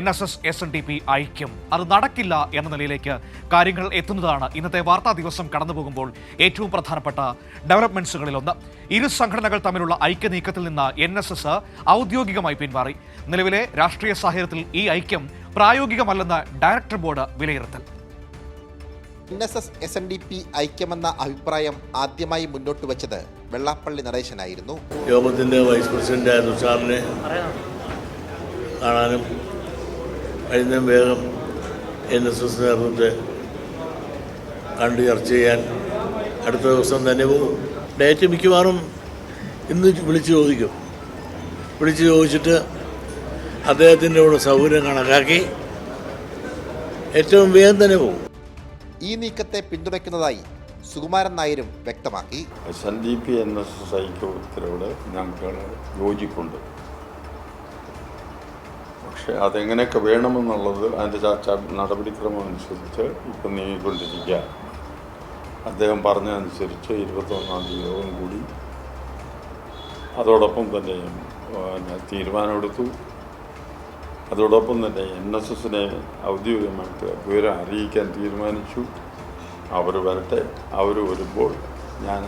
NSS-SNDP ഐക്യം. അത് നടക്കില്ല എന്ന നിലയിലേക്ക് കാര്യങ്ങൾ എത്തുന്നതാണ് ഇന്നത്തെ വാർത്താ ദിവസം കടന്നുപോകുമ്പോൾ ഏറ്റവും പ്രധാനപ്പെട്ട ഡെവലപ്മെന്റ്സുകളിലൊന്ന്. ഇരു സംഘടനകൾ തമ്മിലുള്ള ഐക്യനീക്കത്തിൽ നിന്ന് NSS ഔദ്യോഗികമായി പിന്മാറി. നിലവിലെ രാഷ്ട്രീയ സാഹചര്യത്തിൽ ഈ ഐക്യം പ്രായോഗികമല്ലെന്ന് ഡയറക്ടർ ബോർഡ് വിലയിരുത്തൽ. NSS-SNDP ഐക്യമെന്ന അഭിപ്രായം ആദ്യമായി മുന്നോട്ട് വെച്ചത് വെള്ളാപ്പള്ളി നടേശനായിരുന്നു. യോഗത്തിൻ്റെ വൈസ് പ്രസിഡന്റായ തുഷാറിനെ കാണാനും കഴിഞ്ഞ വേഗം NSS നേതൃത്വത്തെ കണ്ട് ചർച്ച ചെയ്യാൻ അടുത്ത ദിവസം തന്നെ പോകും. ഡേറ്റ് മിക്കവാറും ഇന്ന് വിളിച്ച് ചോദിച്ചിട്ട് അദ്ദേഹത്തിൻ്റെ കൂടെ സൗകര്യം കണക്കാക്കി ഏറ്റവും വേഗം തന്നെ പോകും. ഈ നീക്കത്തെ പിന്തുണയ്ക്കുന്നതായി സുകുമാരൻ നായരും വ്യക്തമാക്കി. SNDP NSS ഐക്യത്തിനോട് ഞങ്ങൾ യോജിപ്പുണ്ട്. പക്ഷേ അതെങ്ങനെയൊക്കെ വേണമെന്നുള്ളത് അതിൻ്റെ നടപടിക്രമം അനുസരിച്ച് ഇപ്പം നീങ്ങിക്കൊണ്ടിരിക്കുക. അദ്ദേഹം പറഞ്ഞതനുസരിച്ച് 21-ാം തീയതി യോഗം കൂടി അതോടൊപ്പം തന്നെ തീരുമാനമെടുത്തു. അതോടൊപ്പം തന്നെ NSSനെ ഔദ്യോഗികമായിട്ട് വിവരം അറിയിക്കാൻ തീരുമാനിച്ചു. അവർ വരട്ടെ, അവർ വരുമ്പോൾ ഞാൻ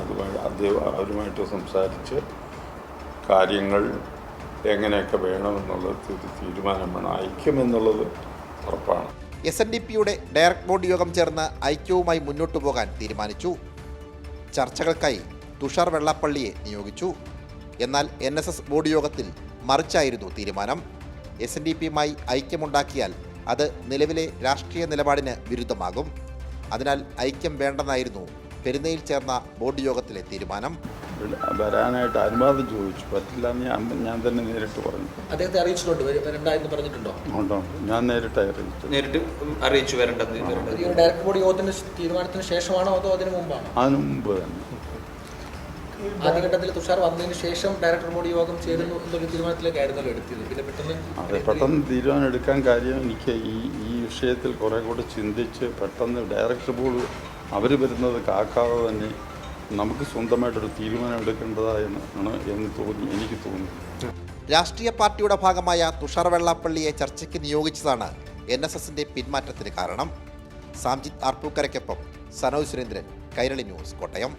അവരുമായിട്ട് സംസാരിച്ച് കാര്യങ്ങൾ എങ്ങനെയൊക്കെ വേണമെന്നുള്ളത് തീരുമാനമാണ്. ഐക്യമെന്നുള്ളത് ഉറപ്പാണ്. SNDPയുടെ ഡയറക്ട് ബോർഡ് യോഗം ചേർന്ന് ഐക്യവുമായി മുന്നോട്ടു പോകാൻ തീരുമാനിച്ചു. ചർച്ചകൾക്കായി തുഷാർ വെള്ളാപ്പള്ളിയെ നിയോഗിച്ചു. എന്നാൽ NSS ബോർഡ് യോഗത്തിൽ മറിച്ചായിരുന്നു തീരുമാനം. SNDPയുമായി ഐക്യമുണ്ടാക്കിയാൽ അത് നിലവിലെ രാഷ്ട്രീയ നിലപാടിന് വിരുദ്ധമാകും. അതിനാൽ ഐക്യം വേണ്ടെന്നായിരുന്നു പെരുന്നയിൽ ചേർന്ന ബോർഡ് യോഗത്തിലെ തീരുമാനം. വരാനായിട്ട് അനുവാദം ചോദിച്ചു. പറ്റില്ല എന്ന് ഞാൻ തന്നെ നേരിട്ട് പറഞ്ഞു. അദ്ദേഹത്തെ അറിയിച്ചിട്ടുണ്ട്, വരണ്ടെന്ന് പറഞ്ഞിട്ടുണ്ടോ? ഉണ്ടോ, ഞാൻ നേരിട്ട് അറിയിച്ചു വരേണ്ടത്. ഡയറക്ടർ ബോർഡ് യോഗത്തിന്റെ തീരുമാനത്തിന് ശേഷമാണോ അതോ അതിന് മുമ്പാണോ? അതിന് മുമ്പ് തന്നെ. ആദ്യഘട്ടത്തിൽ തുഷാർ വന്നതിന് ശേഷം ഡയറക്ടർ ബോർഡ് യോഗം ചേരുന്നു എന്നൊരു തീരുമാനത്തിലേക്കായിരുന്നല്ലോ എടുത്തത്. പിന്നെ പെട്ടെന്ന് തീരുമാനം എടുക്കാൻ കാര്യം എനിക്ക് ഈ വിഷയത്തിൽ കുറെ കൂടെ ചിന്തിച്ച് പെട്ടെന്ന് ഡയറക്ടർ ബോർഡ് അവർ വരുന്നത് കാക്കാതെ തന്നെ നമുക്ക് സ്വന്തമായിട്ടൊരു തീരുമാനം എടുക്കേണ്ടതാണ് എനിക്ക് തോന്നി. രാഷ്ട്രീയ പാർട്ടിയുടെ ഭാഗമായ തുഷാർ വെള്ളാപ്പള്ളിയെ ചർച്ചയ്ക്ക് നിയോഗിച്ചതാണ് NSSന്റെ പിന്മാറ്റത്തിന് കാരണം. സാംജിത് ആർപ്പൂക്കരയ്ക്കൊപ്പം സനോജ് സുരേന്ദ്രൻ, കൈരളി ന്യൂസ്, കോട്ടയം.